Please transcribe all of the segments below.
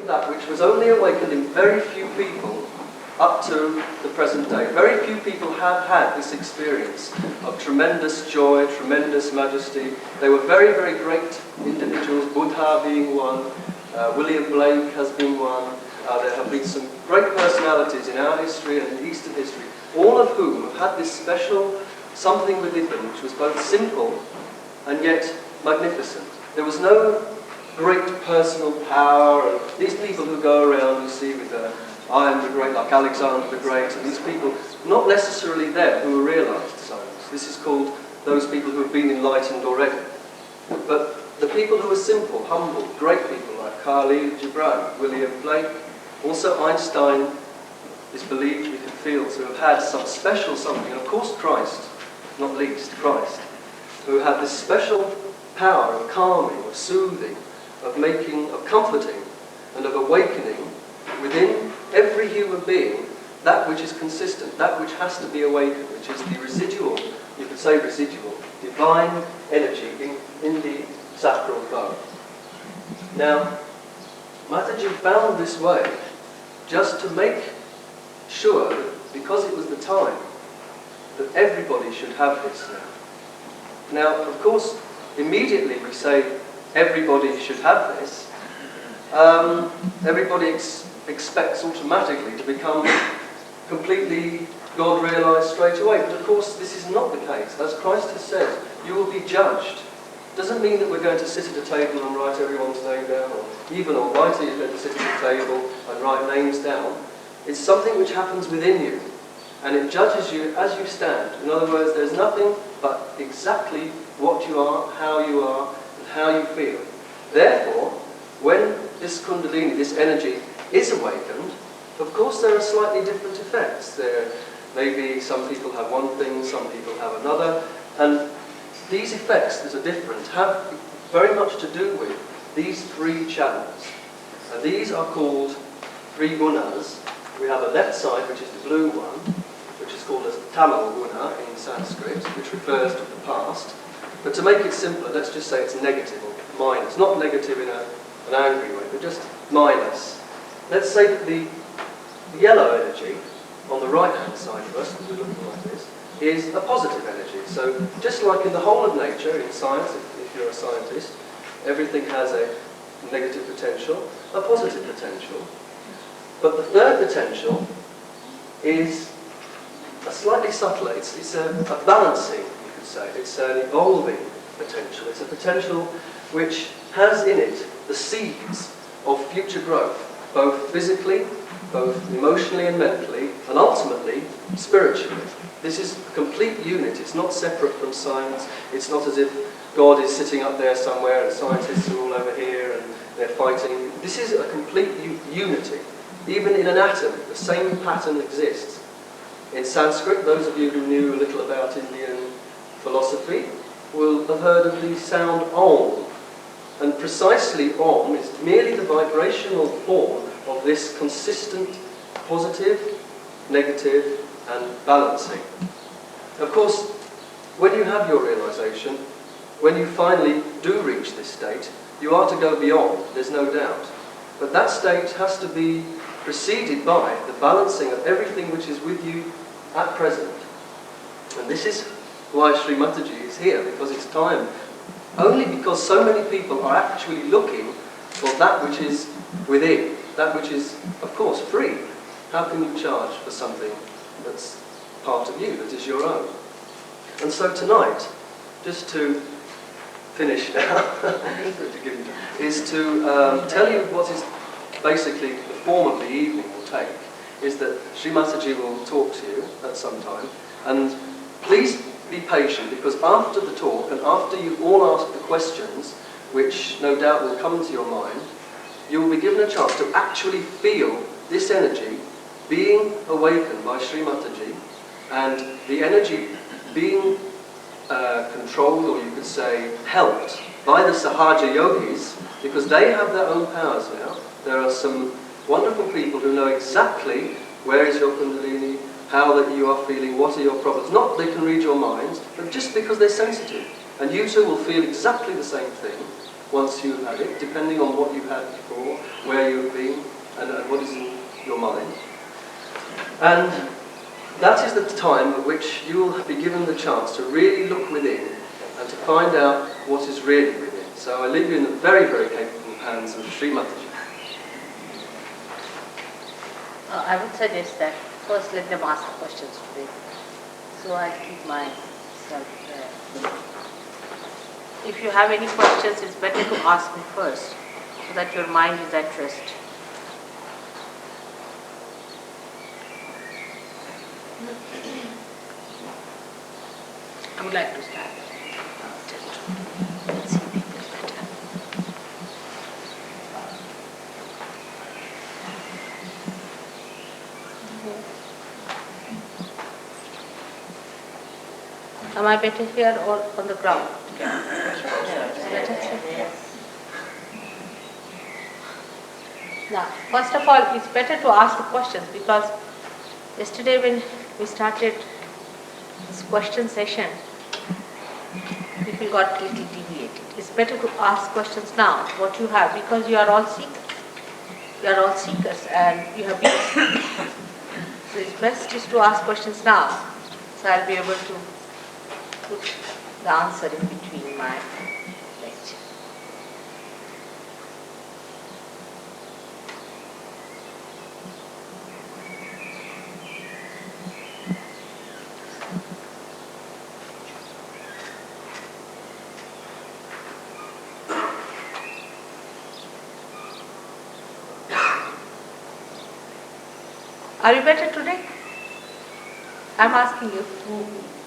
that which was only awakened in very few people up to the present day. Very few people have had this experience of tremendous joy, tremendous majesty. They were very, very great individuals, Buddha being one, William Blake has been one. There have been some great personalities in our history and in Eastern history, all of whom have had this special something within them which was both simple and yet magnificent. There was no great personal power, and these people who go around, you see, with I am the great, like Alexander the Great, and these people, not necessarily them who are realised science. This is called those people who have been enlightened already. But the people who are simple, humble, great people like Khalil Gibran, William Blake, also Einstein is believed, we can feel, to have had some special something, and of course Christ, not least Christ, who had this special power of calming, of soothing, of making, of comforting, and of awakening within every human being that which is consistent, that which has to be awakened, which is the residual, you could say residual, divine energy in the sacral bow. Now, Mataji found this way just to make sure that, because it was the time, that everybody should have this now. Now, of course, immediately we say everybody should have this. Everybody expects automatically to become completely God-realised straight away. But of course, this is not the case. As Christ has said, you will be judged. Doesn't mean that we're going to sit at a table and write everyone's name down, or even Almighty is going to sit at a table and write names down. It's something which happens within you, and it judges you as you stand. In other words, there's nothing but exactly what you are, and how you feel. Therefore, when this Kundalini, this energy, is awakened, of course there are slightly different effects. There may be some people have one thing, some people have another, and these effects that are different have very much to do with these three channels. And these are called three gunas. We have a left side, which is the blue one, which is called a Tamil guna in Sanskrit, which refers to the past. But to make it simpler, let's just say it's negative or minus. Not negative in an angry way, but just minus. Let's say that the yellow energy on the right-hand side of us, as we're looking like this, is a positive energy. So just like in the whole of nature, in science, if you're a scientist, everything has a negative potential, a positive potential. But the third potential is a slightly subtler. It's a balancing, you could say. It's an evolving potential. It's a potential which has in it the seeds of future growth, both physically, both emotionally and mentally, and ultimately spiritually. This is a complete unit. It's not separate from science. It's not as if God is sitting up there somewhere and scientists are all over here and they're fighting. This is a complete unity. Even in an atom, the same pattern exists. In Sanskrit, those of you who knew a little about Indian philosophy will have heard of the sound Om. And precisely Om is merely the vibrational form of this consistent positive, negative, and balancing. Of course, when you have your realization, when you finally do reach this state, you are to go beyond, there's no doubt. But that state has to be preceded by the balancing of everything which is with you at present. And this is why Sri Mataji is here, because it's time. Only because so many people are actually looking for that which is within, that which is, of course, free. How can you charge for something that's part of you, that is your own? And so tonight, just to finish now, is to tell you what is basically the form of the evening will take, is that Sri Mataji will talk to you at some time, and please be patient, because after the talk and after you've all asked the questions, which no doubt will come into your mind, you will be given a chance to actually feel this energy being awakened by Sri Mataji, and the energy being controlled, or you could say helped, by the Sahaja Yogis, because they have their own powers now. There are some wonderful people who know exactly where is your Kundalini, how that you are feeling, what are your problems. Not they can read your minds, but just because they're sensitive. And you too will feel exactly the same thing. once you've had it, depending on what you've had before, where you've been, and what is in your mind. And that is the time at which you will be given the chance to really look within and to find out what is really within. So I leave you in the very, very capable hands of Sri Mataji. I would suggest that first let them ask the questions today. So I'll keep myself there. If you have any questions, it's better to ask me first so that your mind is at rest. I would like to start. Let's see people better. Am I better here or on the ground? Now, first of all, it's better to ask the questions because yesterday when we started this question session, people got a little deviated. It's better to ask questions now, what you have, because you are all seekers. You are all seekers and you have been seekers. So it's best just to ask questions now. So I'll be able to put the answer in between my lecture. Are you better today? I'm asking you.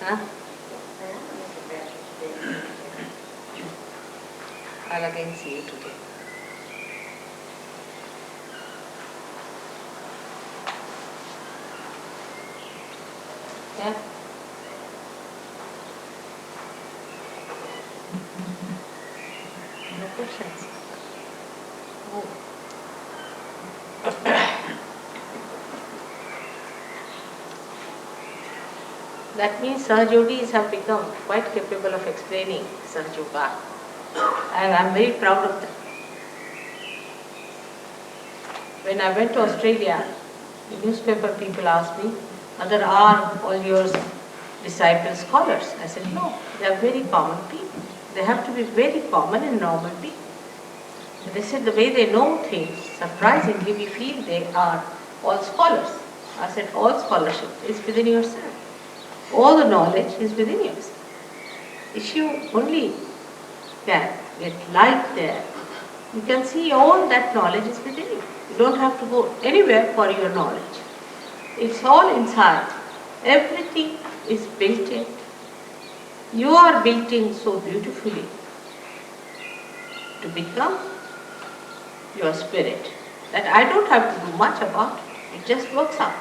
Huh? I'll again see you today. Yeah? No questions? Oh. That means Sahajogis have become quite capable of explaining Sahajoga, and I'm very proud of them. When I went to Australia, the newspaper people asked me, "Mother, are all your disciples scholars?" I said, "No, they are very common people. They have to be very common and normal people." But they said the way they know things, surprisingly, we feel they are all scholars. I said, all scholarship is within yourself. All the knowledge is within yourself. If you only can get light there, you can see all that knowledge is within you. You don't have to go anywhere for your knowledge. It's all inside. Everything is built in. You are built in so beautifully to become your spirit that I don't have to do much about it. It just works out.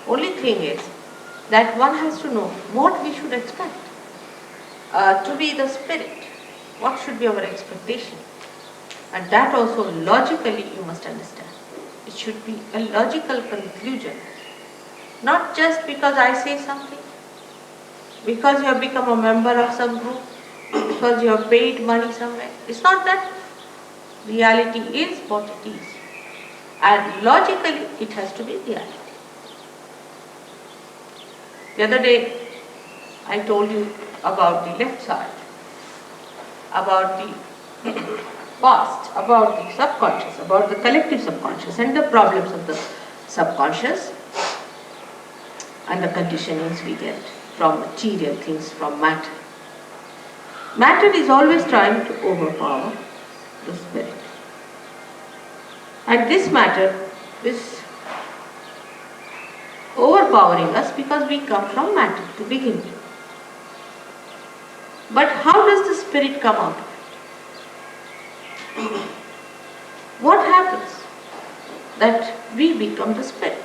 Only thing is that one has to know what we should expect. To be the spirit, what should be our expectation? And that also logically you must understand. It should be a logical conclusion. Not just because I say something, because you have become a member of some group, because you have paid money somewhere. It's not that. Reality is what it is. And logically it has to be reality. The other day I told you about the left side, about the past, about the subconscious, about the collective subconscious and the problems of the subconscious and the conditionings we get from material things, from matter. Matter is always trying to overpower the spirit. And this matter is overpowering us because we come from matter to begin with. But how does the spirit come out of it? What happens that we become the spirit?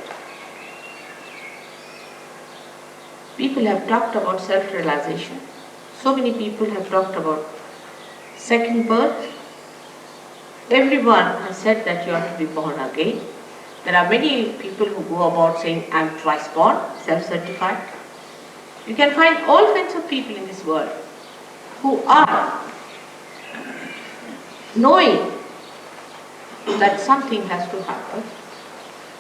People have talked about self-realization. So many people have talked about second birth. Everyone has said that you have to be born again. There are many people who go about saying, "I am twice born," self-certified. You can find all kinds of people in this world who are knowing that something has to happen,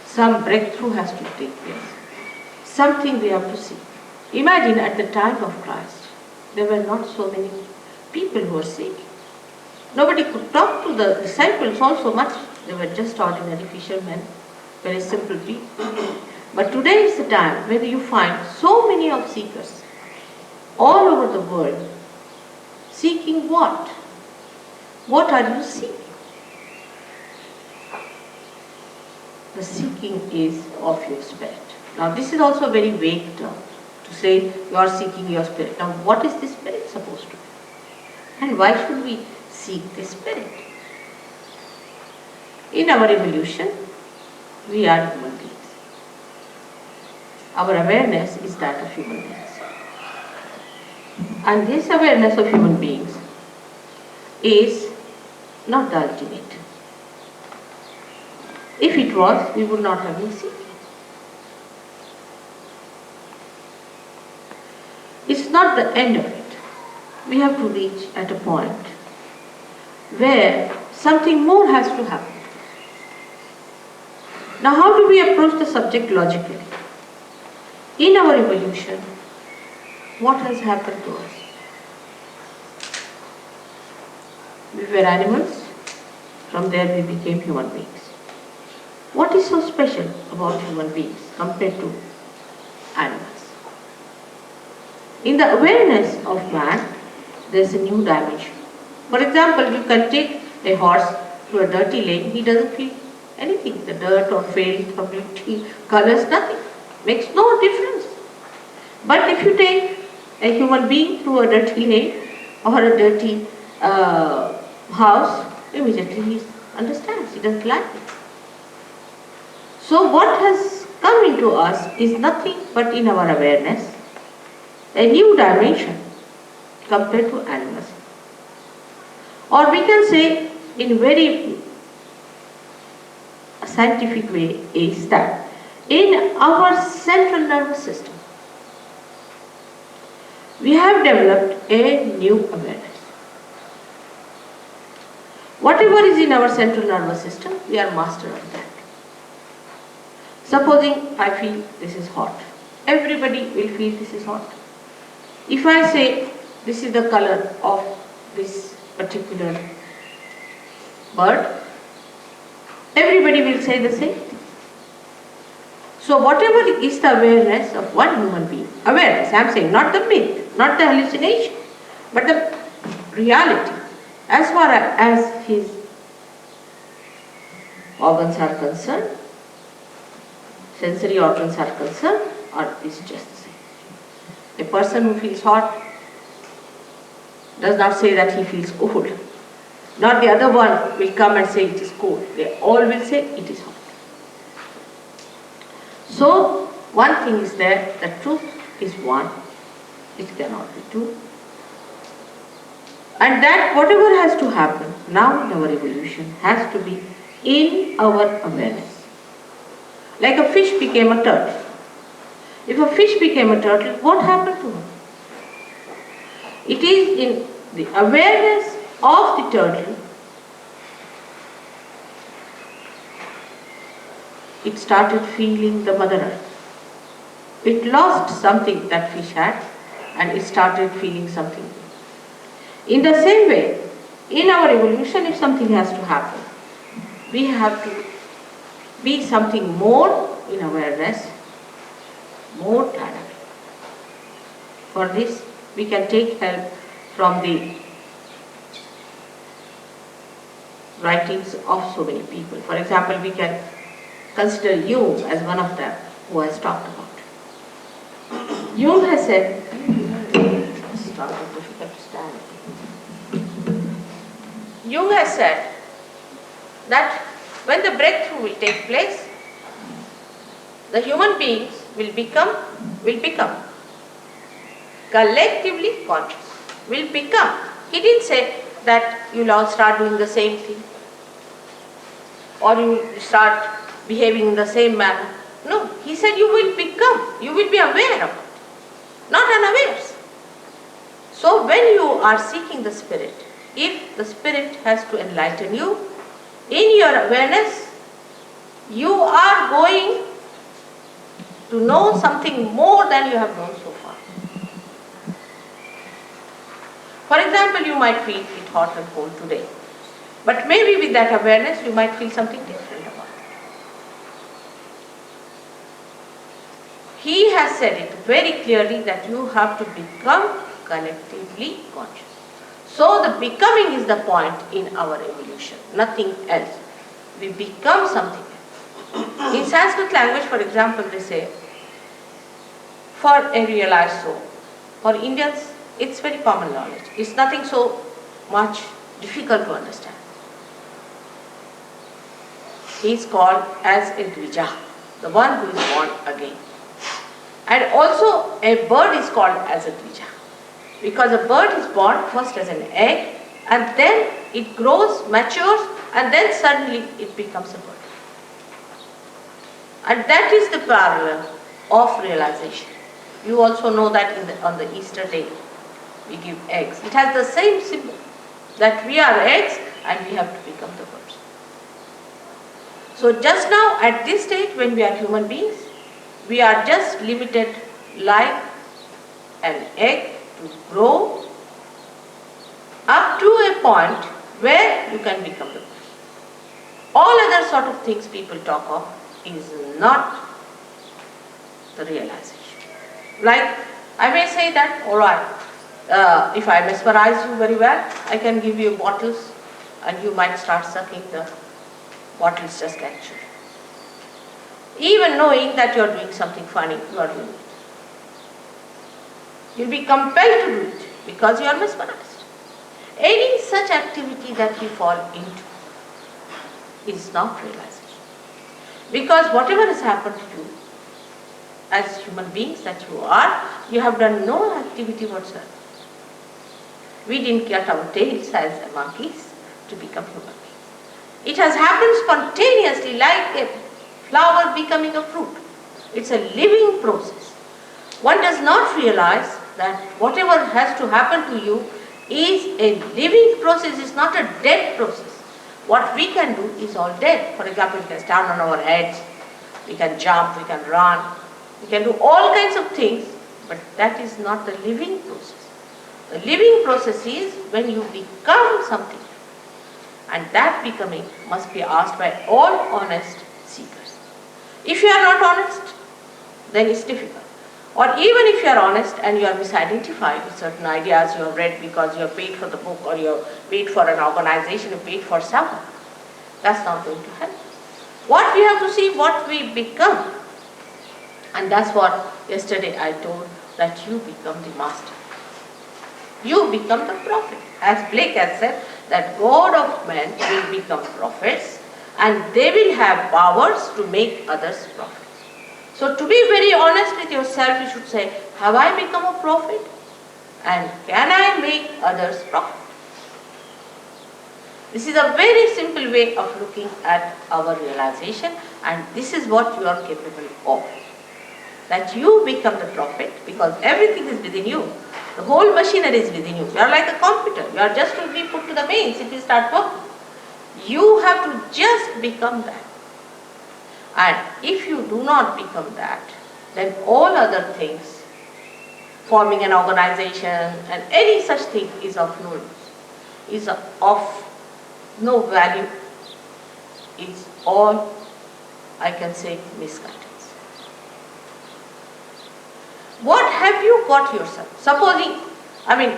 some breakthrough has to take place, something we have to see. Imagine at the time of Christ, there were not so many people who were sick. Nobody could talk to the disciples also much. They were just ordinary fishermen, very simple people. But today is the time when you find so many of seekers all over the world. Seeking what? What are you seeking? The seeking is of your spirit. Now this is also a very vague term to say you are seeking your spirit. Now what is this spirit supposed to be? And why should we seek this spirit? In our evolution, we are human beings. Our awareness is that of human beings. And this awareness of human beings is not the ultimate. If it was, we would not have been seeking. It's not the end of it. We have to reach at a point where something more has to happen. Now, how do we approach the subject logically? In our evolution, what has happened to us? We were animals, from there we became human beings. What is so special about human beings compared to animals? In the awareness of man, there is a new dimension. For example, you can take a horse to a dirty lane, he doesn't feel anything. The dirt or filth or beauty, colors, nothing. Makes no difference. But if you take a human being through a dirty lane or a dirty house, immediately he understands, he doesn't like it. So what has come into us is nothing but in our awareness, a new dimension compared to animals. Or we can say in very scientific way is that in our central nervous system, we have developed a new awareness. Whatever is in our central nervous system, we are master of that. Supposing I feel this is hot, everybody will feel this is hot. If I say this is the color of this particular bird, everybody will say the same thing. So whatever is the awareness of one human being, awareness, I am saying, not the myth, not the hallucination, but the reality, as far as his organs are concerned, sensory organs are concerned, is just the same. A person who feels hot does not say that he feels cold. Not the other one will come and say it is cold. They all will say it is hot. So, one thing is there, the truth is one. It cannot be two. And that whatever has to happen now in our evolution has to be in our awareness. Like a fish became a turtle. If a fish became a turtle, what happened to her? It is in the awareness of the turtle, it started feeling the Mother Earth. It lost something that fish had and it started feeling something. In the same way, in our evolution, if something has to happen, we have to be something more in awareness, more dynamic. For this, we can take help from the writings of so many people. For example, we can consider Jung as one of them who has talked about it. Jung has said, Jung has said that when the breakthrough will take place, the human beings will become collectively conscious, will become. He didn't say that you'll all start doing the same thing or you start behaving in the same manner. No, he said you will become, you will be aware of it, not unawares. So when you are seeking the spirit, if the Spirit has to enlighten you, in your awareness, you are going to know something more than you have known so far. For example, you might feel it hot and cold today, but maybe with that awareness, you might feel something different about it. He has said it very clearly that you have to become collectively conscious. So the becoming is the point in our evolution, nothing else. We become something else. In Sanskrit language, for example, they say, for a realized soul. For Indians, it's very common knowledge. It's nothing so much difficult to understand. He is called as a Dvija, the one who is born again. And also a bird is called as a Dvija, because a bird is born first as an egg, and then it grows, matures, and then suddenly it becomes a bird. And that is the parallel of realization. You also know that on the Easter day, we give eggs. It has the same symbol, that we are eggs and we have to become the birds. So just now at this stage when we are human beings, we are just limited like an egg to grow up to a point where you can become the bird. All other sort of things people talk of is not the realization. Like, I may say that, all right, if I mesmerize you very well, I can give you bottles and you might start sucking the bottles just casually. Even knowing that you are doing something funny, you are doing it. You'll be compelled to do it because you are mesmerized. Any such activity that you fall into is not realization. Because whatever has happened to you, as human beings that you have done no activity whatsoever. We didn't cut our tails as monkeys to become human beings. It has happened spontaneously like a flower becoming a fruit. It's a living process. One does not realize that whatever has to happen to you is a living process, it's not a dead process. What we can do is all dead. For example, we can stand on our heads, we can jump, we can run, we can do all kinds of things, but that is not the living process. The living process is when you become something, and that becoming must be asked by all honest seekers. If you are not honest, then it's difficult. Or even if you are honest and you are misidentified with certain ideas you have read because you have paid for the book or you have paid for an organization, you paid for someone, that's not going to help. What we have to see, what we become. And that's what yesterday I told, that you become the master. You become the prophet. As Blake has said, that God of men will become prophets and they will have powers to make others prophets. So to be very honest with yourself, you should say, have I become a prophet? And can I make others prophet? This is a very simple way of looking at our realization, and this is what you are capable of. That you become the prophet because everything is within you. The whole machinery is within you. You are like a computer. You are just to be put to the mains if you start working. You have to just become that. And if you do not become that, then all other things, forming an organization and any such thing is of no use, is of no value, is all, I can say, misguidance. What have you got yourself? Supposing,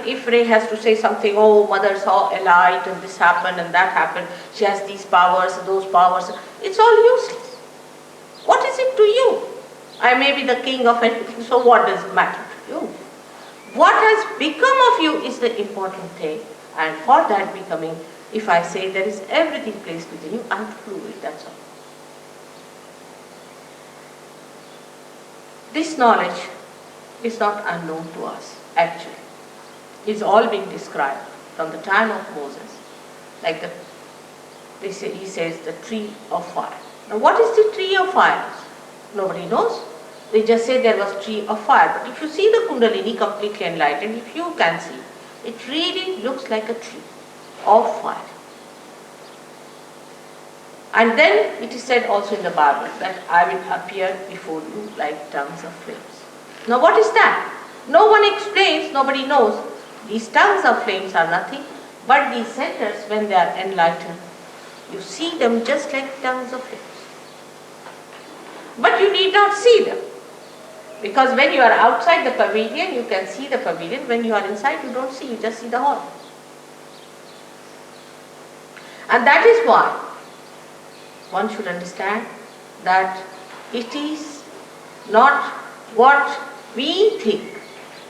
if Ray has to say something, oh, mother saw a light and this happened and that happened, she has these powers, those powers, it's all useless. What is it to you? I may be the king of anything, so what does it matter to you? What has become of you is the important thing, and for that becoming, if I say there is everything placed within you, I have to prove it, that's all. This knowledge is not unknown to us, actually. It's all being described from the time of Moses, like he says the tree of fire. Now what is the tree of fire? Nobody knows. They just say there was tree of fire. But if you see the Kundalini completely enlightened, if you can see, it really looks like a tree. of fire. And then it is said also in the Bible that I will appear before you like tongues of flames. Now what is that? No one explains, nobody knows. These tongues of flames are nothing but these centers, when they are enlightened, you see them just like tongues of flames. But you need not see them. Because when you are outside the pavilion, you can see the pavilion. When you are inside, you don't see, you just see the hall. And that is why one should understand that it is not what we think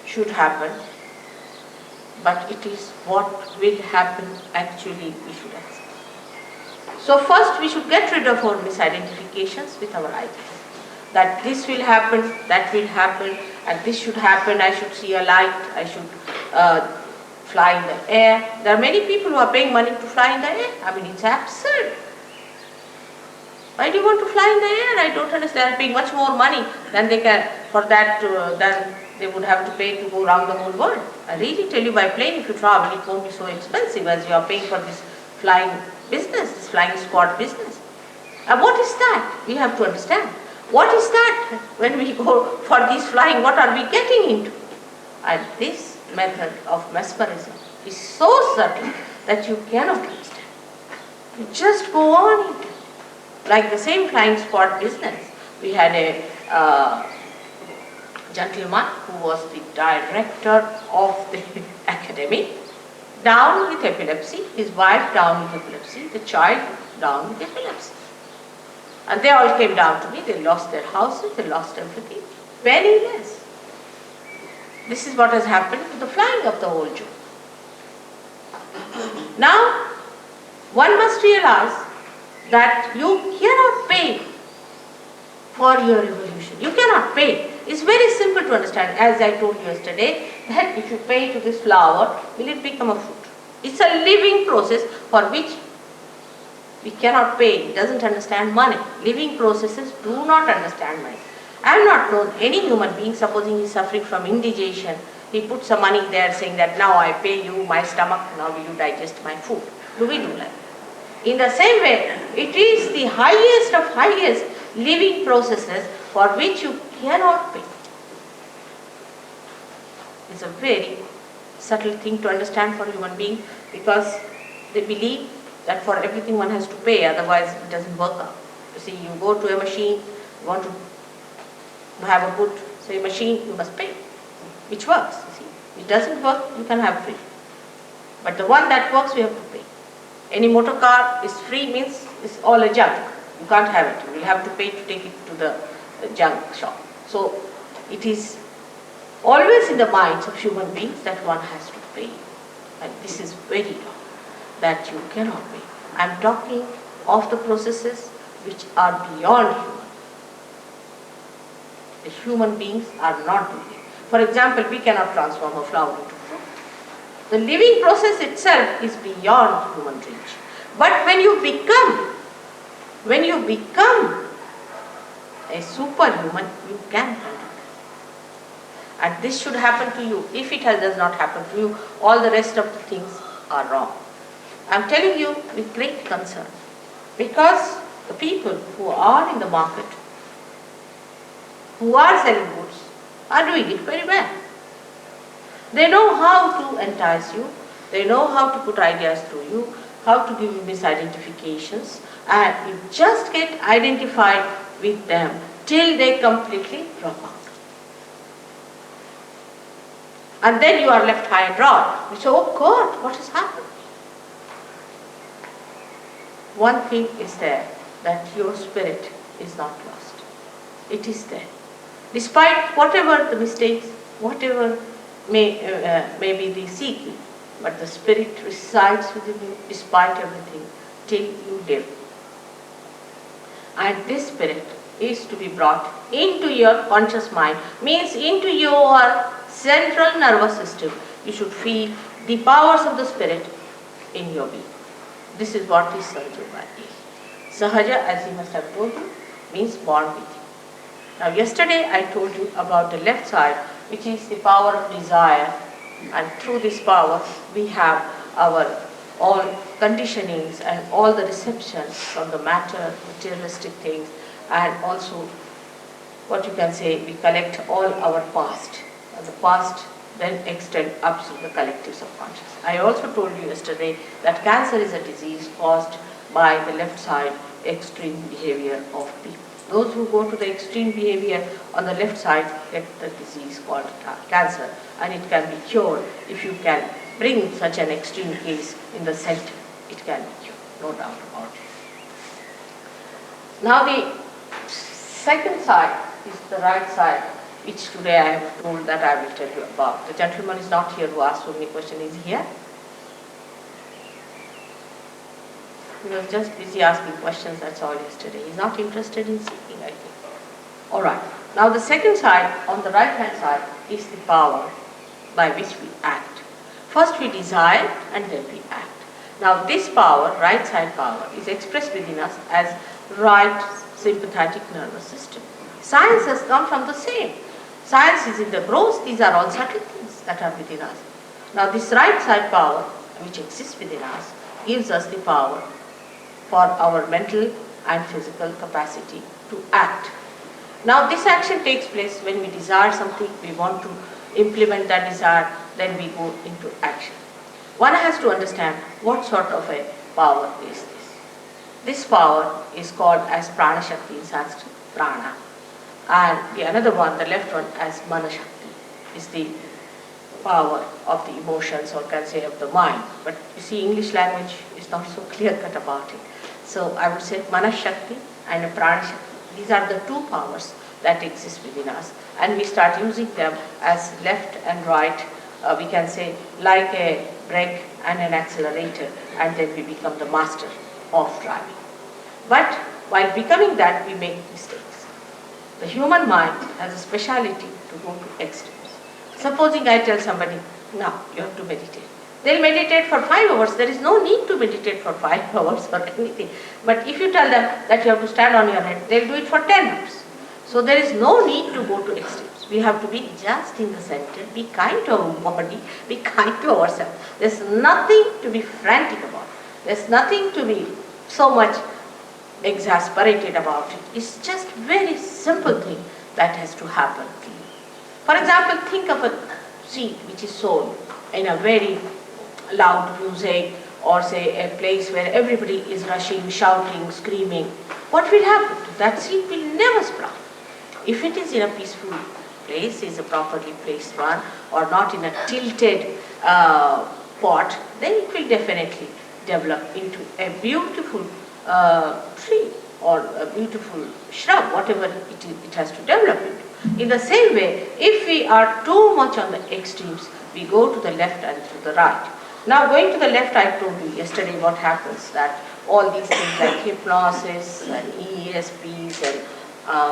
should happen, but it is what will happen actually we should accept. So first we should get rid of our misidentifications with our ideas. That this will happen, that will happen, and this should happen, I should see a light, I should fly in the air. There are many people who are paying money to fly in the air. I mean, it's absurd. Why do you want to fly in the air? I don't understand. They are paying much more money than they can for that than they would have to pay to go around the whole world. I really tell you, by plane if you travel, it won't be so expensive as you are paying for this flying business, this flying squad business. And what is that? We have to understand. What is that? When we go for this flying, what are we getting into? And this method of mesmerism is so subtle that you cannot understand. You just go on into it. Like the same flying squad business. We had a gentleman who was the director of the academy, down with epilepsy, his wife down with epilepsy, the child down with epilepsy. And they all came down to me, they lost their houses, they lost everything, penniless. This is what has happened to the flying of the whole Jew. Now, one must realize that you cannot pay for your evolution. You cannot pay. It's very simple to understand. As I told you yesterday, that if you pay to this flower, will it become a fruit? It's a living process for which we cannot pay. It doesn't understand money. Living processes do not understand money. I have not known any human being, supposing he is suffering from indigestion, he puts some money there saying that now I pay you my stomach, now will you digest my food. Do we do that? In the same way, it is the highest of highest living processes for which you cannot pay. It's a very subtle thing to understand for human beings, because they believe that for everything one has to pay, otherwise it doesn't work out. You see, you go to a machine, you want to have a good, say, machine, you must pay, which works. You see, it doesn't work, you can have free. But the one that works, we have to pay. Any motor car is free means it's all a junk. You can't have it. You will have to pay to take it to the junk shop. So it is always in the minds of human beings that one has to pay. And this is very wrong, that you cannot pay. I am talking of the processes which are beyond human. The human beings are not doing it. For example, we cannot transform a flower into fruit. The living process itself is beyond human reach. But when you become a superhuman, you can handle it. And this should happen to you. If it does not happen to you, all the rest of the things are wrong. I am telling you with great concern, because the people who are in the market, who are selling goods, are doing it very well. They know how to entice you, they know how to put ideas through you, how to give you misidentifications, and you just get identified with them till they completely drop out. And then you are left high and dry. You say, oh God, what has happened? One thing is there, that your spirit is not lost. It is there. Despite whatever the mistakes, whatever may be the seeking, but the spirit resides within you despite everything till you live. And this spirit is to be brought into your conscious mind, means into your central nervous system. You should feel the powers of the spirit in your being. This is what is Sahaja is. Sahaja, as he must have told you, means born with you. Now yesterday I told you about the left side, which is the power of desire, and through this power we have our all conditionings and all the receptions from the matter, materialistic things, and also what you can say, we collect all our past. And the past then extend up to the collective subconscious. I also told you yesterday that cancer is a disease caused by the left side extreme behavior of people. Those who go to the extreme behavior on the left side get the disease called cancer, and it can be cured if you can bring such an extreme case in the center. It can be cured, no doubt about it. Now the second side is the right side, which today I have told that I will tell you about. The gentleman is not here who asked so many questions. Is he here? He was just busy asking questions, that's all yesterday. He's not interested in seeking, I think. Alright, now the second side, on the right hand side, is the power by which we act. First we desire and then we act. Now this power, right side power, is expressed within us as right sympathetic nervous system. Science has come from the same. Science is in the gross, these are all subtle things that are within us. Now this right side power, which exists within us, gives us the power for our mental and physical capacity to act. Now this action takes place when we desire something, we want to implement that desire, then we go into action. One has to understand what sort of a power is this. This power is called as Prana Shakti in Sanskrit, Prana. And the another one, the left one, as Mana Shakti, is the power of the emotions, or can say of the mind. But you see, English language is not so clear-cut about it. So I would say Mana Shakti and Prana Shakti. These are the two powers that exist within us. And we start using them as left and right, we can say like a brake and an accelerator, and then we become the master of driving. But while becoming that, we make mistakes. The human mind has a speciality to go to extremes. Supposing I tell somebody, now you have to meditate. They'll meditate for 5 hours. There is no need to meditate for 5 hours or anything. But if you tell them that you have to stand on your head, they'll do it for 10 hours. So there is no need to go to extremes. We have to be just in the center, be kind to our body, be kind to ourselves. There's nothing to be frantic about. There's nothing to be so much exasperated about it. It's just very simple thing that has to happen. For example, think of a seed which is sown in a very loud music, or say a place where everybody is rushing, shouting, screaming. What will happen? That seed will never sprout. If it is in a peaceful place, is a properly placed one, or not in a tilted pot, then it will definitely develop into a beautiful tree or a beautiful shrub, whatever it has to develop into. In the same way, if we are too much on the extremes, we go to the left and to the right. Now going to the left, I told you yesterday what happens, that all these things like hypnosis and ESPs and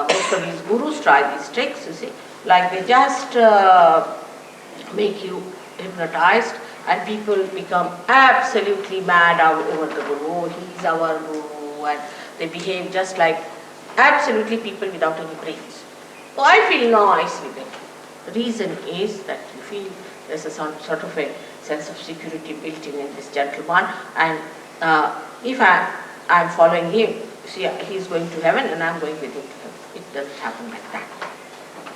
most of these gurus try these tricks, you see, like they just make you hypnotized and people become absolutely mad over the guru. He's our guru, and they behave just like absolutely people without any brains. So I feel nice with it. The reason is that you feel there's a sort of a sense of security built in this gentleman, and if I'm following him, see, he's going to heaven and I'm going with him to heaven. It doesn't happen like that.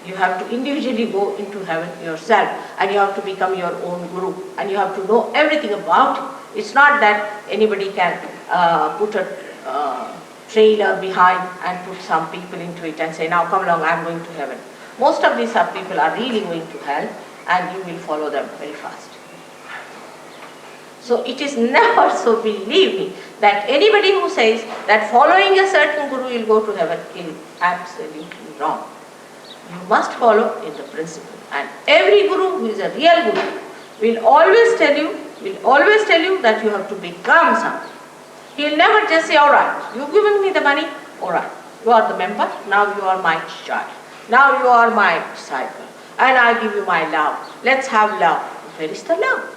You have to individually go into heaven yourself, and you have to become your own guru, and you have to know everything about it. It's not that anybody can put a trailer behind and put some people into it and say, now come along, I'm going to heaven. Most of these people are really going to hell, and you will follow them very fast. So it is never so, believe me, that anybody who says that following a certain guru will go to heaven is absolutely wrong. You must follow in the principle, and every guru who is a real guru will always tell you that you have to become something. He will never just say, all right, you've given me the money, all right, you are the member, now you are my child, now you are my disciple, and I give you my love. Let's have love. Where is the love?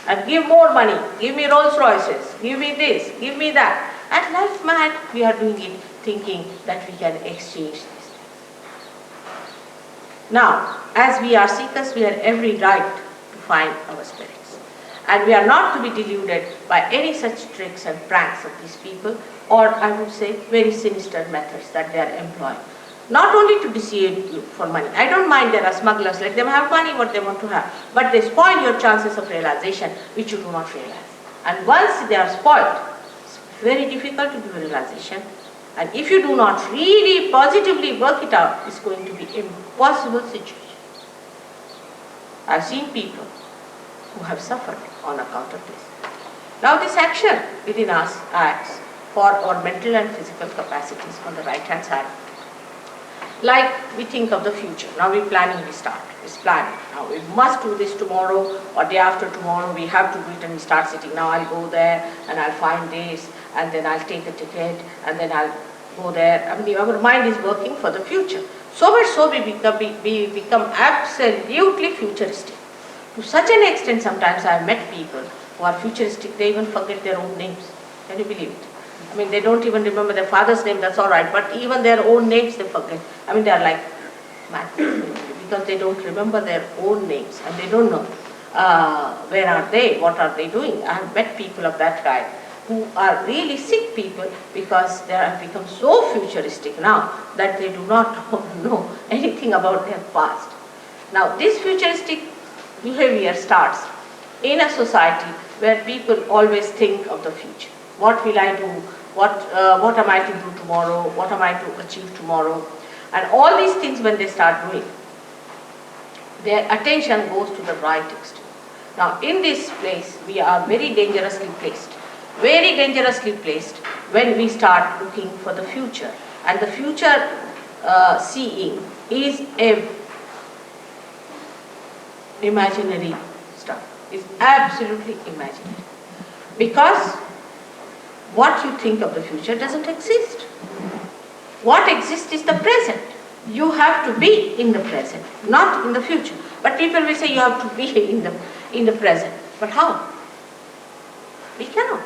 And give more money, give me Rolls Royces, give me this, give me that. And like mad, we are doing it thinking that we can exchange this. Now, as we are seekers, we have every right to find our spirits. And we are not to be deluded by any such tricks and pranks of these people, or I would say very sinister methods that they are employing. Not only to deceive you for money. I don't mind there are smugglers, let them have money what they want to have, but they spoil your chances of realization which you do not realize. And once they are spoiled, it's very difficult to give a realization. And if you do not really positively work it out, it's going to be an impossible situation. I've seen people who have suffered on account of this. Now this action within us acts for our mental and physical capacities on the right hand side. Like we think of the future. Now we're planning, we start. It's planning. Now we must do this tomorrow or day after tomorrow. We have to do it and we start sitting. Now I'll go there and I'll find this and then I'll take a ticket and then I'll go there. I mean, our mind is working for the future. So much so we become absolutely futuristic. To such an extent sometimes I have met people who are futuristic, they even forget their own names. Can you believe it? I mean, they don't even remember their father's name, that's all right, but even their own names they forget. I mean, they are like mad because they don't remember their own names and they don't know where are they, what are they doing. I have met people of that kind who are really sick people because they have become so futuristic now that they do not know anything about their past. Now, this futuristic behavior starts in a society where people always think of the future. What will I do? What am I to do tomorrow? What am I to achieve tomorrow? And all these things when they start doing, their attention goes to the right extreme. Now in this place, we are very dangerously placed when we start looking for the future. And the future seeing is a imaginary stuff, is absolutely imaginary. Because what you think of the future doesn't exist. What exists is the present. You have to be in the present, not in the future. But people will say you have to be in the present. But how? We cannot.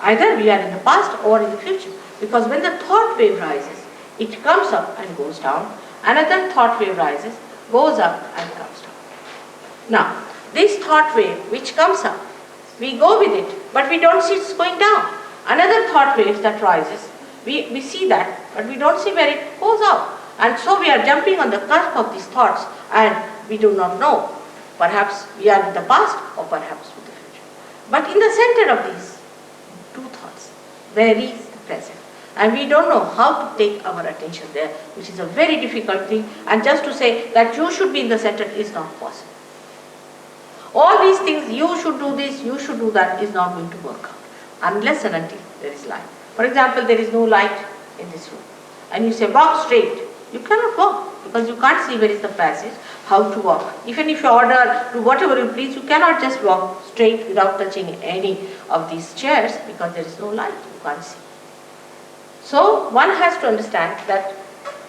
Either we are in the past or in the future. Because when the thought wave rises, it comes up and goes down. Another thought wave rises, goes up and comes down. Now, this thought wave which comes up, we go with it, but we don't see it's going down. Another thought wave that rises, we see that, but we don't see where it goes out. And so we are jumping on the cusp of these thoughts and we do not know. Perhaps we are in the past or perhaps with the future. But in the center of these two thoughts, there is the present. And we don't know how to take our attention there, which is a very difficult thing. And just to say that you should be in the center is not possible. All these things, you should do this, you should do that, is not going to work out unless and until there is light. For example, there is no light in this room. And you say, walk straight. You cannot walk because you can't see where is the passage, how to walk. Even if you order, do whatever you please, you cannot just walk straight without touching any of these chairs because there is no light, you can't see. So one has to understand that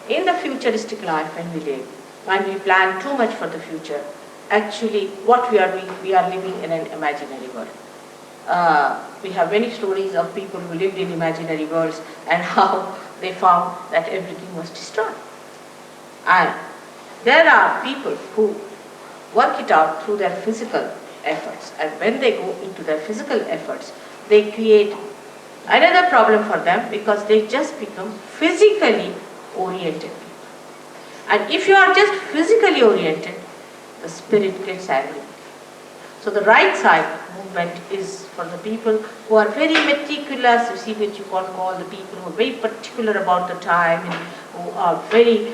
in the futuristic life when we live, when we plan too much for the future, actually what we are doing, we are living in an imaginary world. We have many stories of people who lived in imaginary worlds and how they found that everything was destroyed. And there are people who work it out through their physical efforts, and when they go into their physical efforts, they create another problem for them because they just become physically oriented people. And if you are just physically oriented, the spirit gets angry. So the right side movement is for the people who are very meticulous, you see what you can call the people who are very particular about the time, and who are very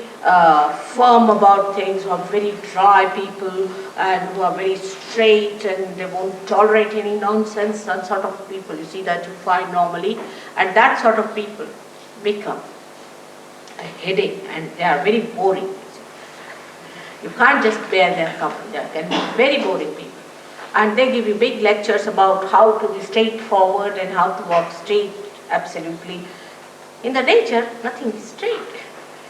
firm about things, who are very dry people, and who are very straight and they won't tolerate any nonsense, that sort of people, you see that you find normally, and that sort of people become a headache and they are very boring. You can't just bear their company, they can be very boring people. And they give you big lectures about how to be straightforward and how to walk straight, absolutely. In the nature, nothing is straight.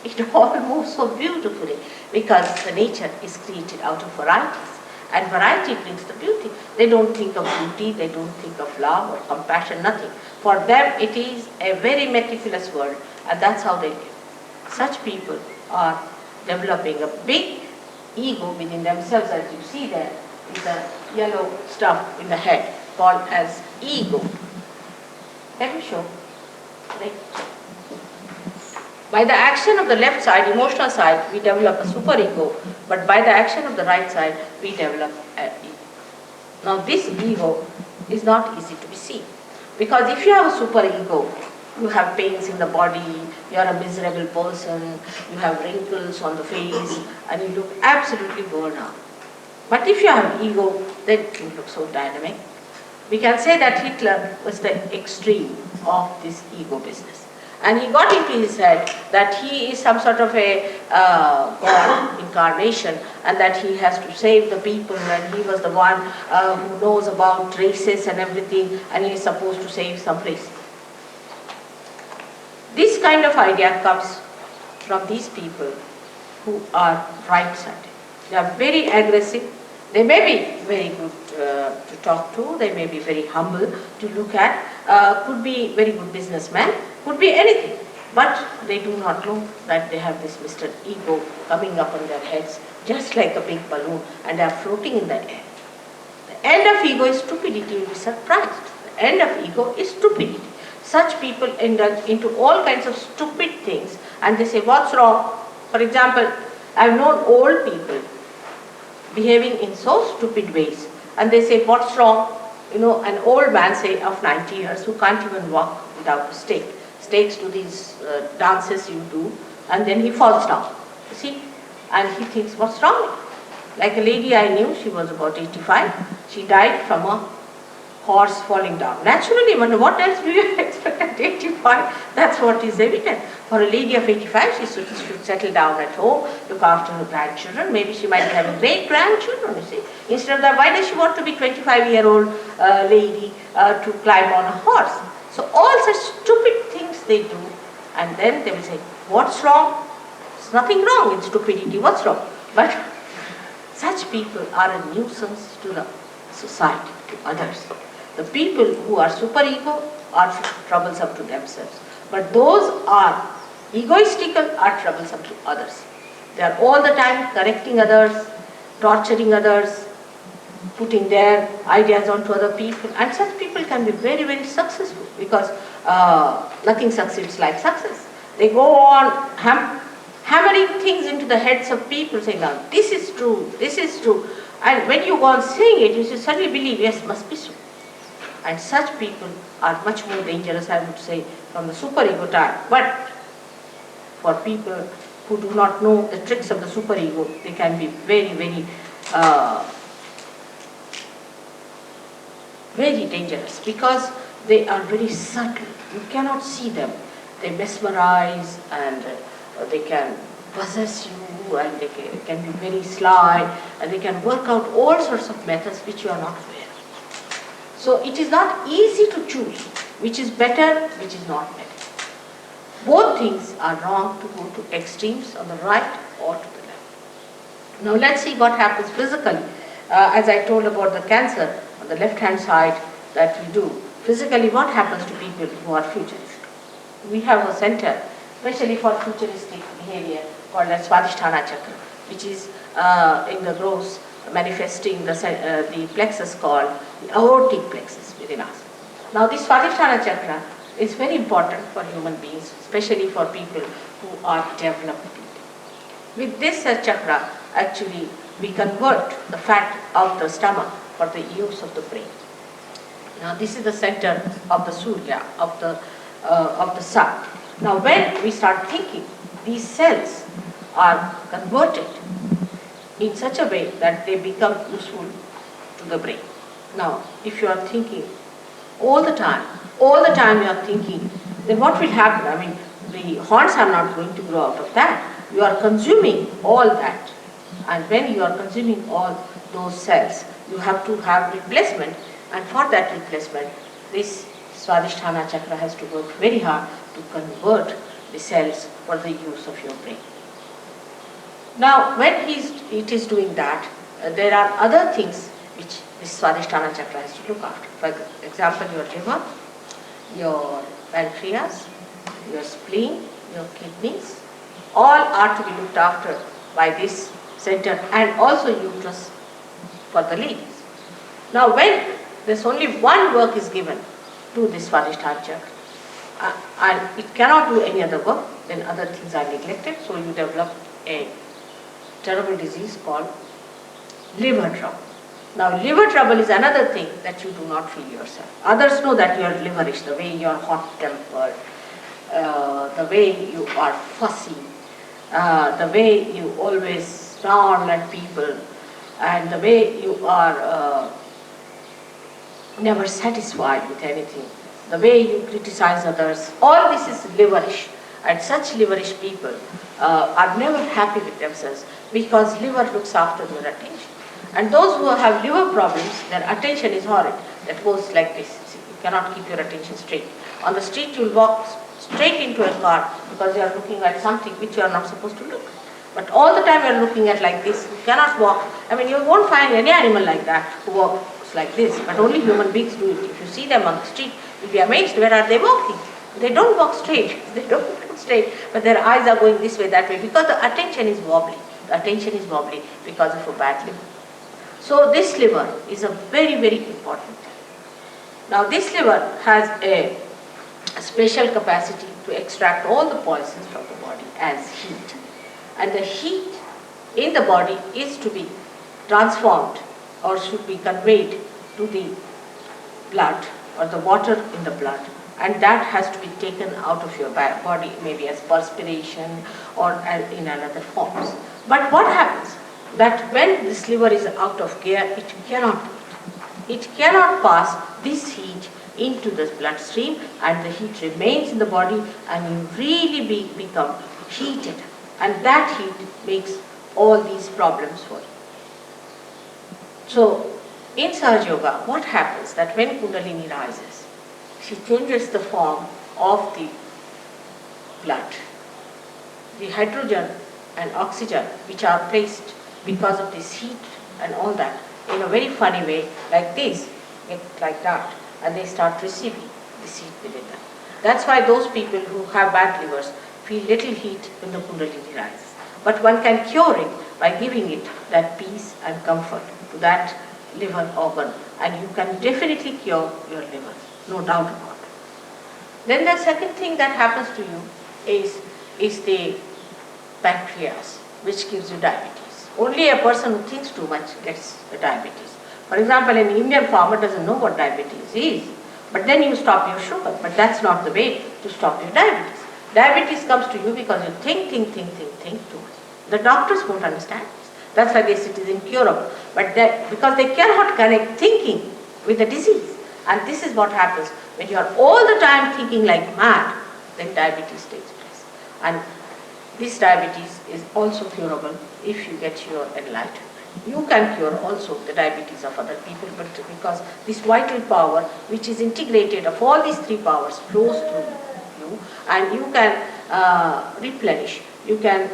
It all moves so beautifully because the nature is created out of varieties. And variety brings the beauty. They don't think of beauty, they don't think of love or compassion, nothing. For them, it is a very meticulous world, and that's how they live. Such people are developing a big ego within themselves, as you see there. Is a yellow stuff in the head called as ego. Let me show. Right. By the action of the left side, emotional side, we develop a superego, but by the action of the right side, we develop an ego. Now this ego is not easy to be seen, because if you have a superego, you have pains in the body, you are a miserable person, you have wrinkles on the face, and you look absolutely worn out. But if you have ego, then you look so dynamic. We can say that Hitler was the extreme of this ego business. And he got into his head that he is some sort of a God incarnation, and that he has to save the people, and he was the one who knows about races and everything, and he is supposed to save some race. This kind of idea comes from these people who are right-sided. They are very aggressive. They may be very good to talk to. They may be very humble to look at. Could be very good businessmen. Could be anything. But they do not know that they have this Mr. Ego coming up on their heads just like a big balloon, and they are floating in the air. The end of ego is stupidity. You will be surprised. The end of ego is stupidity. Such people indulge into all kinds of stupid things, and they say, what's wrong? For example, I've known old people behaving in so stupid ways, and they say, what's wrong? You know, an old man, say, of 90 years, who can't even walk without a stake, stakes to these dances you do, and then he falls down, you see, and he thinks, what's wrong? Like a lady I knew, she was about 85, she died from a horse falling down. Naturally, what else do you expect at 85? That's what is evident. For a lady of 85, she should settle down at home, look after her grandchildren. Maybe she might have great-grandchildren, you see. Instead of that, why does she want to be 25-year-old lady to climb on a horse? So all such stupid things they do, and then they will say, what's wrong? There's nothing wrong in stupidity, what's wrong? But such people are a nuisance to the society, to others. The people who are superego are troublesome to themselves, but those are egoistical are troublesome to others. They are all the time correcting others, torturing others, putting their ideas onto other people, and such people can be very, very successful, because nothing succeeds like success. They go on hammering things into the heads of people, saying, now this is true, and when you go on saying it, you suddenly believe, yes, must be so. And such people are much more dangerous, I would say, from the superego type. But for people who do not know the tricks of the superego, they can be very, very, very dangerous, because they are very subtle. You cannot see them. They mesmerize, and they can possess you, and they can be very sly, and they can work out all sorts of methods which you are not aware of. So it is not easy to choose which is better, which is not better. Both things are wrong to go to extremes on the right or to the left. Now let's see what happens physically. As I told about the cancer on the left hand side that we do. Physically, what happens to people who are futuristic? We have a center, especially for futuristic behavior, called as Swadhisthana Chakra, which is in the gross, manifesting the plexus called the aortic plexus within us. Now this Swadhisthana Chakra is very important for human beings, especially for people who are developed people. With this chakra, actually, we convert the fat of the stomach for the use of the brain. Now this is the center of the Surya, of the sun. Now when we start thinking, these cells are converted in such a way that they become useful to the brain. Now, if you are thinking all the time you are thinking, then what will happen? I mean, the horns are not going to grow out of that. You are consuming all that. And when you are consuming all those cells, you have to have replacement. And for that replacement, this Swadhisthana Chakra has to work very hard to convert the cells for the use of your brain. Now, when it is doing that, there are other things which this Swadhisthana Chakra has to look after. For example, your liver, your pancreas, your spleen, your kidneys, all are to be looked after by this center, and also uterus for the ladies. Now when there's only one work is given to this Swadhisthana and it cannot do any other work, then other things are neglected, so you develop a terrible disease called liver trouble. Now liver trouble is another thing that you do not feel yourself. Others know that you are liverish, the way you are hot-tempered, the way you are fussy, the way you always snarl at people, and the way you are never satisfied with anything, the way you criticize others. All this is liverish, and such liverish people are never happy with themselves because liver looks after their attention. And those who have liver problems, their attention is horrid. That goes like this. See, you cannot keep your attention straight. On the street you will walk straight into a car because you are looking at something which you are not supposed to look at. But all the time you are looking at like this, you cannot walk. I mean, you won't find any animal like that who walks like this, but only human beings do it. If you see them on the street, you'll be amazed, where are they walking? They don't walk straight, they don't walk straight, but their eyes are going this way, that way, because the attention is wobbly. The attention is wobbly because of a bad liver. So this liver is a very, very important thing. Now this liver has a special capacity to extract all the poisons from the body as heat. And the heat in the body is to be transformed or should be conveyed to the blood or the water in the blood, and that has to be taken out of your body, maybe as perspiration or in another forms. But what happens? That when this liver is out of gear, it cannot do it. It cannot pass this heat into the bloodstream, and the heat remains in the body, and you really become heated, and that heat makes all these problems for you. So in Sahaja Yoga, what happens that when Kundalini rises, she changes the form of the blood. The hydrogen and oxygen which are placed because of this heat and all that, in a very funny way, like this, like that, and they start receiving this heat within them. That's why those people who have bad livers feel little heat when the Kundalini rises. But one can cure it by giving it that peace and comfort to that liver organ, and you can definitely cure your liver, no doubt about it. Then the second thing that happens to you is the pancreas, which gives you diabetes. Only a person who thinks too much gets the diabetes. For example, an Indian farmer doesn't know what diabetes is, but then you stop your sugar. But that's not the way to stop your diabetes. Diabetes comes to you because you think too much. The doctors won't understand this. That's why they say it is incurable. But because they cannot connect thinking with the disease. And this is what happens when you are all the time thinking like mad, then diabetes takes place. And this diabetes is also curable if you get your enlightenment. You can cure also the diabetes of other people, but because this vital power, which is integrated of all these three powers, flows through you, and you can replenish, you can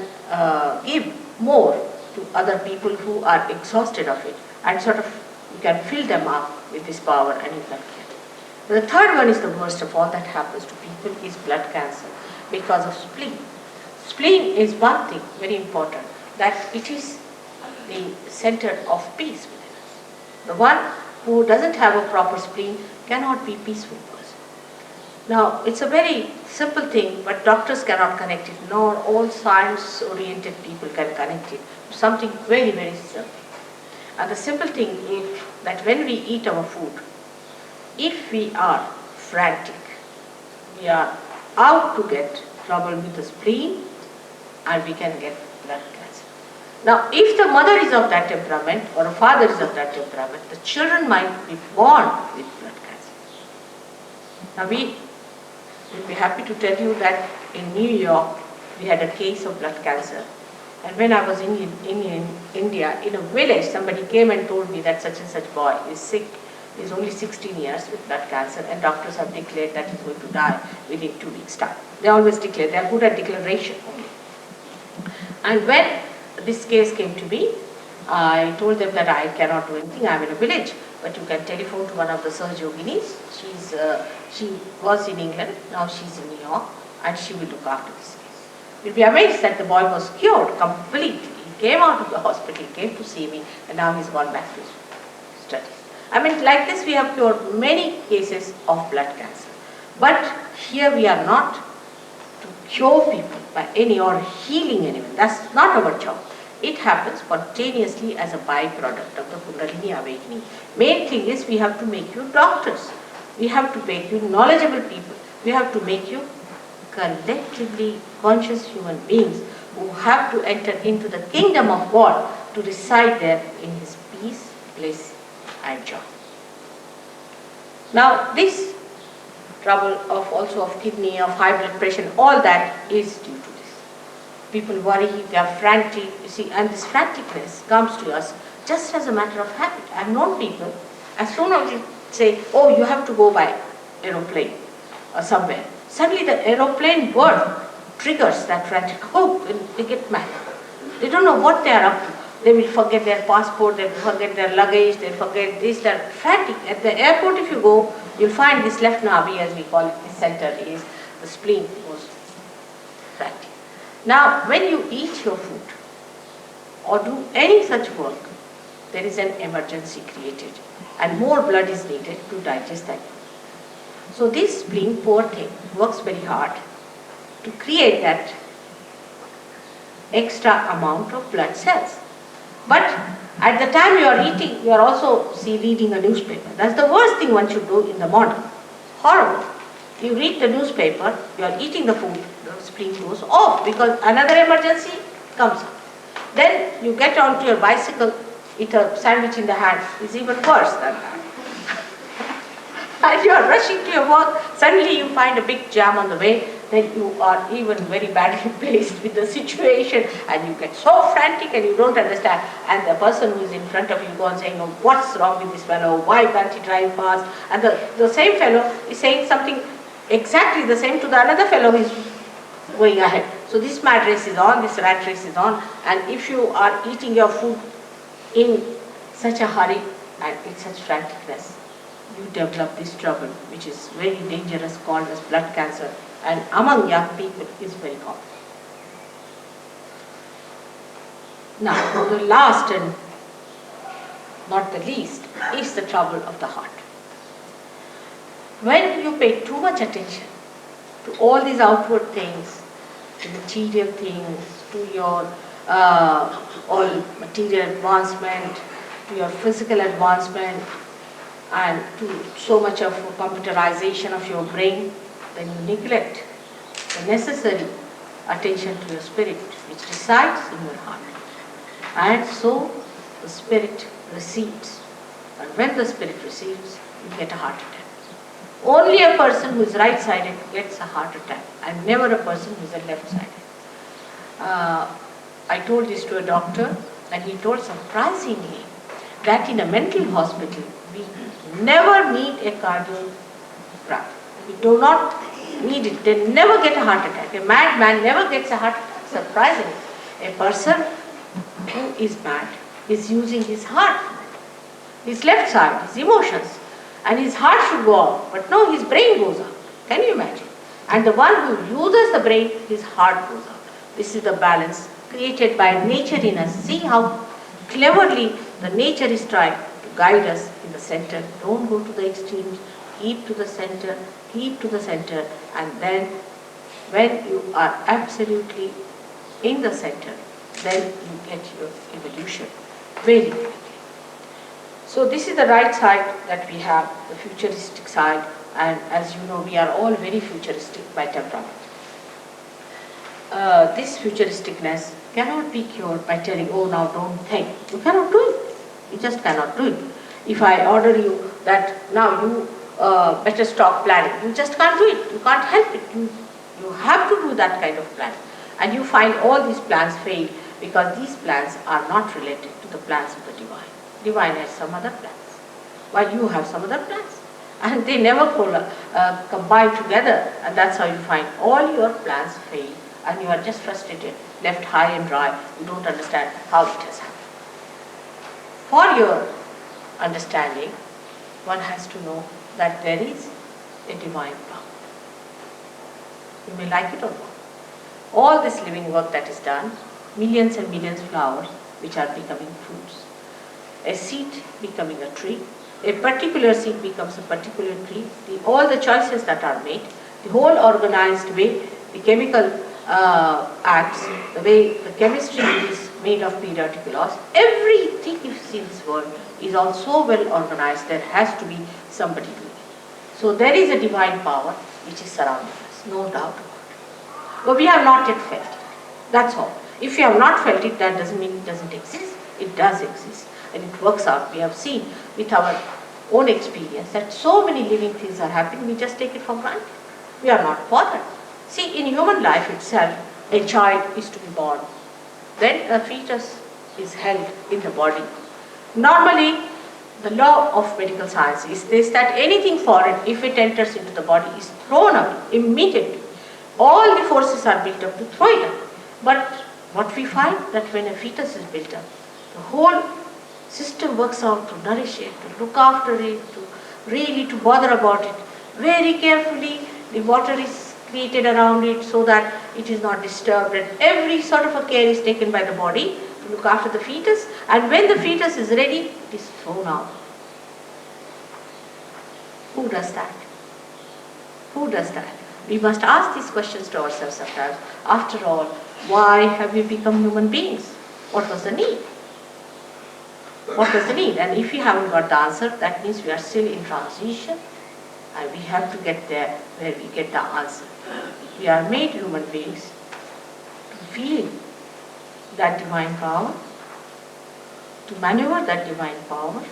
give more to other people who are exhausted of it, and sort of you can fill them up with this power, and you can get it. The third one is the worst of all that happens to people is blood cancer because of spleen. Spleen is one thing very important, that it is the center of peace within us. The one who doesn't have a proper spleen cannot be peaceful person. Now, it's a very simple thing, but doctors cannot connect it, nor all science-oriented people can connect it to something very, very simple. And the simple thing is that when we eat our food, if we are frantic, we are out to get trouble with the spleen, and we can get blood cancer. Now, if the mother is of that temperament or a father is of that temperament, the children might be born with blood cancer. Now, we will be happy to tell you that in New York, we had a case of blood cancer. And when I was in India, in a village, somebody came and told me that such and such boy is sick. He's only 16 years with blood cancer, and doctors have declared that he's going to die within 2 weeks' time. They always declare, they are good at declaration only. And when this case came to me, I told them that I cannot do anything, I'm in a village, but you can telephone to one of the Sahaja Yoginis. She was in England, now she's in New York, and she will look after this case. You'll be amazed that the boy was cured completely. He came out of the hospital, came to see me, and now he's gone back to his studies. I mean, like this we have cured many cases of blood cancer. But here we are not to cure people by any or healing anyone. That's not our job. It happens spontaneously as a byproduct of the Kundalini awakening. Main thing is we have to make you doctors. We have to make you knowledgeable people. We have to make you collectively conscious human beings who have to enter into the kingdom of God to reside there in His peace, bliss and joy. Now this trouble of also of kidney, of high blood pressure, all that is due to this. People worry, they are frantic, you see, and this franticness comes to us just as a matter of habit. I have known people, as soon as you say, oh, you have to go by aeroplane or somewhere, suddenly the aeroplane word triggers that frantic, oh, they get mad. They don't know what they are up to. They will forget their passport, they will forget their luggage, they forget this, they're frantic. At the airport if you go, you'll find this left navi, as we call it, this center is, the spleen was frantic. Now, when you eat your food or do any such work, there is an emergency created and more blood is needed to digest that food. So this spleen, poor thing, works very hard to create that extra amount of blood cells. But at the time you are eating, you are also reading a newspaper. That's the worst thing one should do in the morning. Horrible. You read the newspaper, you are eating the food, the spleen goes off because another emergency comes up. Then you get onto your bicycle, eat a sandwich in the hand, is even worse than that. And you are rushing to your work, suddenly you find a big jam on the way, then you are even very badly placed with the situation and you get so frantic and you don't understand. And the person who is in front of you goes saying, oh, what's wrong with this fellow? Why can't he drive fast? And the same fellow is saying something exactly the same to the another fellow who is going ahead. So this mad race is on, this rat race is on, and if you are eating your food in such a hurry and in such franticness, you develop this trouble which is very dangerous, called as blood cancer, and among young people is very common. Now, the last and not the least is the trouble of the heart. When you pay too much attention to all these outward things, to material things, to your all material advancement, to your physical advancement, and to so much of computerization of your brain, then you neglect the necessary attention to your spirit which resides in your heart. And so the spirit receives. And when the spirit receives, you get a heart attack. Only a person who is right-sided gets a heart attack, and never a person who is a left-sided. I told this to a doctor, and he told surprisingly that in a mental hospital, we never need a cardiogram. We do not need it. They never get a heart attack. A mad man never gets a heart attack. Surprisingly, a person who is mad is using his heart, his left side, his emotions, and his heart should go out. But no, his brain goes out. Can you imagine? And the one who uses the brain, his heart goes out. This is the balance created by nature in us. See how cleverly the nature is trying to guide us in the center. Don't go to the extremes. Keep to the center, keep to the center, and then when you are absolutely in the center, then you get your evolution very quickly. So this is the right side that we have, the futuristic side, and as you know, we are all very futuristic by temperament. This futuristicness cannot be cured by telling, oh, now don't think. You cannot do it. You just cannot do it. If I order you that now you better stop planning, you just can't do it. You can't help it. You have to do that kind of plan. And you find all these plans fail because these plans are not related to the plans of the divine. Divine has some other plans, while you have some other plans. And they never combine together, and that's how you find all your plans fail, and you are just frustrated, left high and dry. You don't understand how it has happened. For your understanding, one has to know that there is a divine power. You may like it or not. All this living work that is done, millions and millions of flowers which are becoming fruits, a seed becoming a tree, a particular seed becomes a particular tree, all the choices that are made, the whole organized way, the chemical acts, the way the chemistry is made of periodic laws, everything you see in this world is all so well organized, there has to be somebody doing it. So there is a divine power which is surrounding us, no doubt about it. But we have not yet felt it, that's all. If you have not felt it, that doesn't mean it doesn't exist. It does exist and it works out. We have seen with our own experience that so many living things are happening, we just take it for granted. We are not bothered. See, in human life itself, a child is to be born. Then a fetus is held in the body. Normally, the law of medical science is this, that anything foreign, if it enters into the body, is thrown away immediately. All the forces are built up to throw it away. But what we find, that when a fetus is built up, the whole system works out to nourish it, to look after it, to really to bother about it. Very carefully, the water is created around it so that it is not disturbed, and every sort of a care is taken by the body to look after the fetus, and when the fetus is ready, it is thrown out. Who does that? Who does that? We must ask these questions to ourselves sometimes. After all, why have we become human beings? What was the need? What was the need? And if we haven't got the answer, that means we are still in transition, and we have to get there where we get the answer. We are made human beings to feel that divine power, to maneuver that divine power,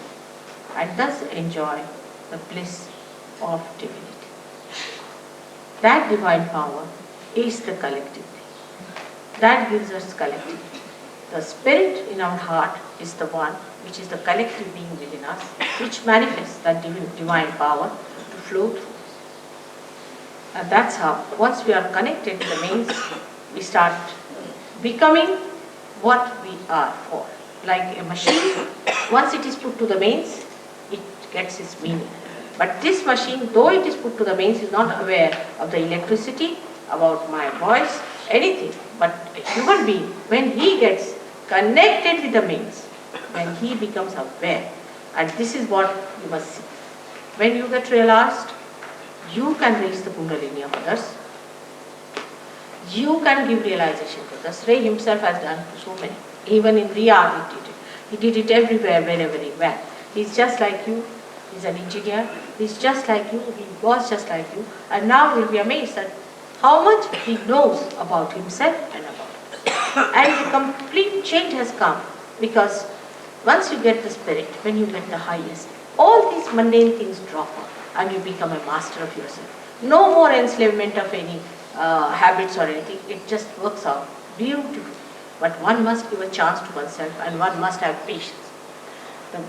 and thus enjoy the bliss of divinity. That divine power is the collective thing. That gives us collectivity. The spirit in our heart is the one which is the collective being within us, which manifests that divine power to flow through us. And that's how, once we are connected to the mains, we start becoming what we are for. Like a machine, once it is put to the mains, it gets its meaning. But this machine, though it is put to the mains, is not aware of the electricity, about my voice, anything. But a human being, when he gets connected with the mains, when he becomes aware, and this is what you must see. When you get realized, you can raise the Kundalini of others. You can give realization to others. Ray himself has done so many. Even in Riyadh he did it. He did it everywhere, wherever he went. He's just like you. He's an engineer. He's just like you. He was just like you. And now you'll be amazed at how much he knows about himself and about others. And a complete change has come, because once you get the spirit, when you get the highest, all these mundane things drop off and you become a master of yourself. No more enslavement of any habits or anything. It just works out beautifully. But one must give a chance to oneself, and one must have patience. The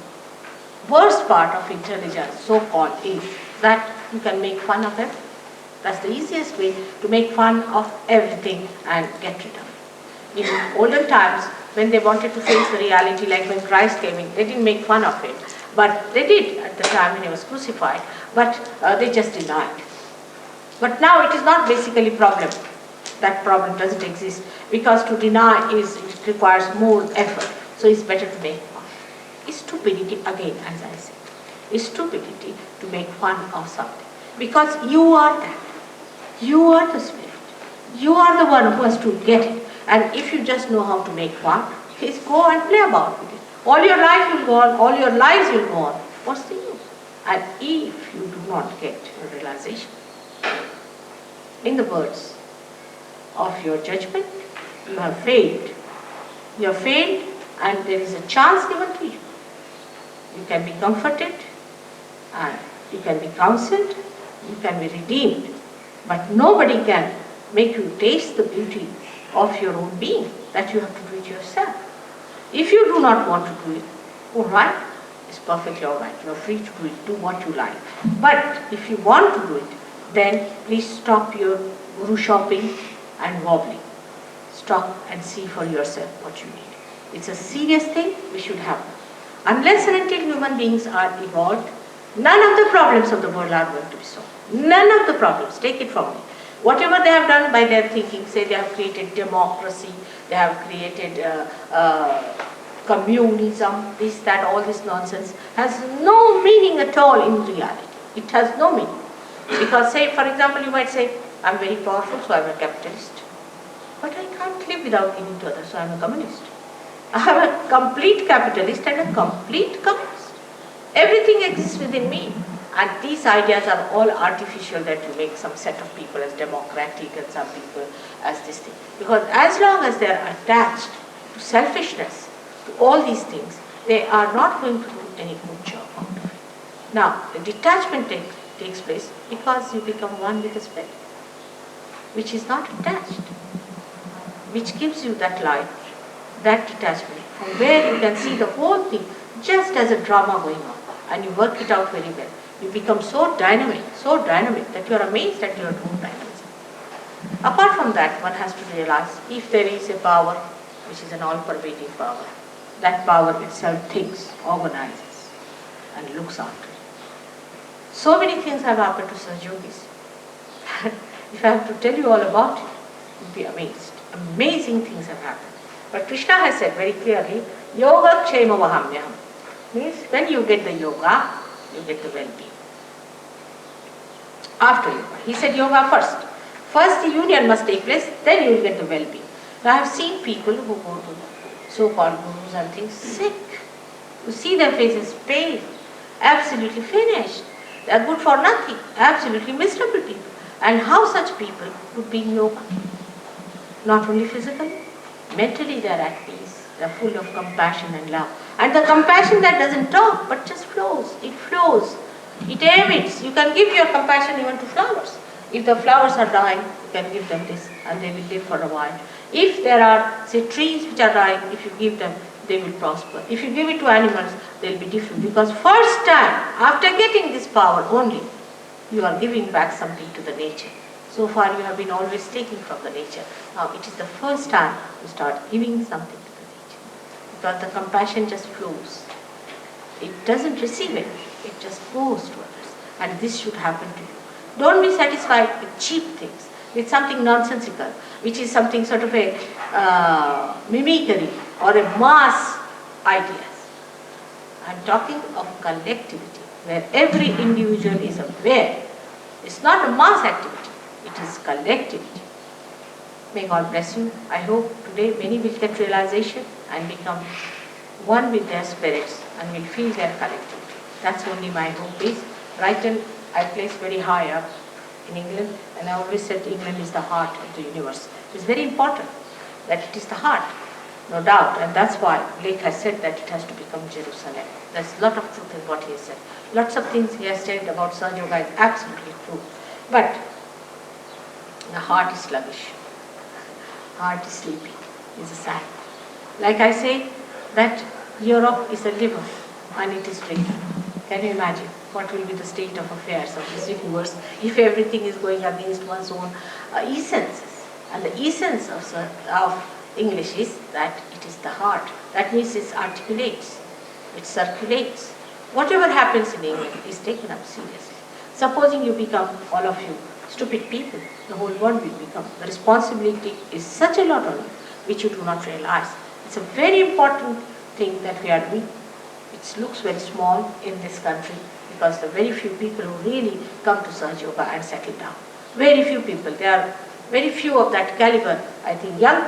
worst part of intelligence, so-called, is that you can make fun of it. That's the easiest way to make fun of everything and get rid of it. In olden times, when they wanted to face the reality, like when Christ came in, they didn't make fun of him. But they did at the time when he was crucified. But they just denied. But now it is not basically a problem. That problem doesn't exist, because to deny it requires more effort. So it's better to make fun. It's stupidity, again, as I said. It's stupidity to make fun of something. Because you are that. You are the spirit. You are the one who has to get it. And if you just know how to make fun, please go and play about with it. All your life will go on, all your lives will go on. What's the use? And if you do not get a realization, in the words of your judgment, you have failed. You have failed, and there is a chance given to you. You can be comforted, and you can be counseled, you can be redeemed, but nobody can make you taste the beauty of your own being. That you have to do it yourself. If you do not want to do it, all right, it's perfectly all right. You are free to do it, do what you like. But if you want to do it, then please stop your guru shopping and wobbling. Stop and see for yourself what you need. It's a serious thing we should have. Unless and until human beings are evolved, none of the problems of the world are going to be solved. None of the problems, take it from me. Whatever they have done by their thinking, say they have created democracy, they have created communism, this, that, all this nonsense has no meaning at all in reality. It has no meaning. Because say, for example, you might say, I'm very powerful, so I'm a capitalist. But I can't live without giving to others, so I'm a communist. I'm a complete capitalist and a complete communist. Everything exists within me. And these ideas are all artificial, that you make some set of people as democratic and some people as this thing. Because as long as they are attached to selfishness, to all these things, they are not going to do any good job out of it. Now, the detachment takes place because you become one with the spirit, which is not attached, which gives you that light, that detachment, from where you can see the whole thing just as a drama going on, and you work it out very well. You become so dynamic that you are amazed at your own dynamism. Apart from that, one has to realize if there is a power which is an all-pervading power, that power itself thinks, organizes, and looks after it. So many things have happened to Sir Yogis. If I have to tell you all about it, you'll be amazed. Amazing things have happened. But Krishna has said very clearly, Yoga Kshema Vahamyaham. Means when you get the yoga, you get the well-being. After yoga. He said yoga first. First the union must take place, then you will get the well-being. Now I have seen people who go to so-called gurus and things sick. You see their faces pale, absolutely finished. They are good for nothing, absolutely miserable people. And how such people would be in yoga? Not only physically, mentally they are at peace. They are full of compassion and love. And the compassion that doesn't talk but just flows. It flows. It emits. You can give your compassion even to flowers. If the flowers are dying, you can give them this and they will live for a while. If there are, say, trees which are dying, if you give them, they will prosper. If you give it to animals, they will be different. Because first time, after getting this power only, you are giving back something to the nature. So far you have been always taking from the nature. Now it is the first time you start giving something to the nature. Because the compassion just flows. It doesn't receive it. It just goes to others. And this should happen to you. Don't be satisfied with cheap things, with something nonsensical, which is something sort of a mimicry or a mass ideas. I am talking of collectivity, where every individual is aware. It's not a mass activity, it is collectivity. May God bless you. I hope today many will get realization and become one with their spirits and will feel their collectivity. That's only my hope is. Brighton I place very high up in England, and I always said England is the heart of the universe. It's very important that it is the heart, no doubt, and that's why Lake has said that it has to become Jerusalem. There's a lot of truth in what he has said. Lots of things he has said about Sir Yoga is absolutely true. But the heart is sluggish, heart is sleepy, is a sign. Like I say, that Europe is a liver and it is drinking. Can you imagine what will be the state of affairs of this universe if everything is going against one's own essences? And the essence of English is that it is the heart. That means it articulates, it circulates. Whatever happens in England is taken up seriously. Supposing you become, all of you, stupid people, the whole world will become. The responsibility is such a lot on you, which you do not realize. It's a very important thing that we are doing. It looks very small in this country because the very few people who really come to Sahaj Yoga and settle down. Very few people. There are very few of that caliber. I think young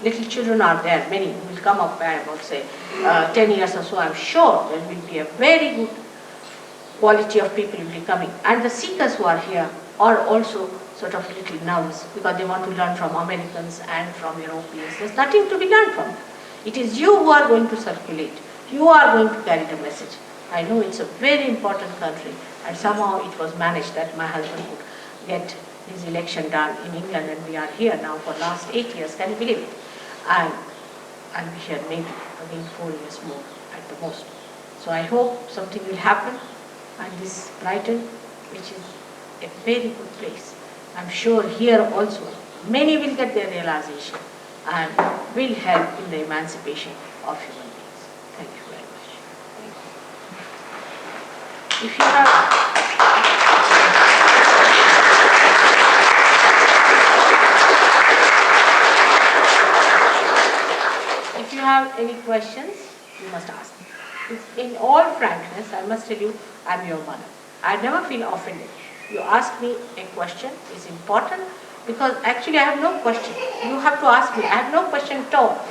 little children are there, many who will come up by about say 10 years or so. I'm sure there will be a very good quality of people will be coming. And the seekers who are here are also sort of little nervous because they want to learn from Americans and from Europeans. There's nothing to be learned from. It is you who are going to circulate. You are going to carry the message. I know it's a very important country and somehow it was managed that my husband would get his election done in England and we are here now for last 8 years, can you believe it? And I'll be here maybe again 4 years more at the most. So I hope something will happen and this Brighton, which is a very good place, I'm sure here also many will get their realization and will help in the emancipation of human beings. Thank you very much. If you have any questions, you must ask me. In all frankness, I must tell you, I'm your mother. I never feel offended. You ask me a question is important because actually I have no question. You have to ask me. I have no question at all.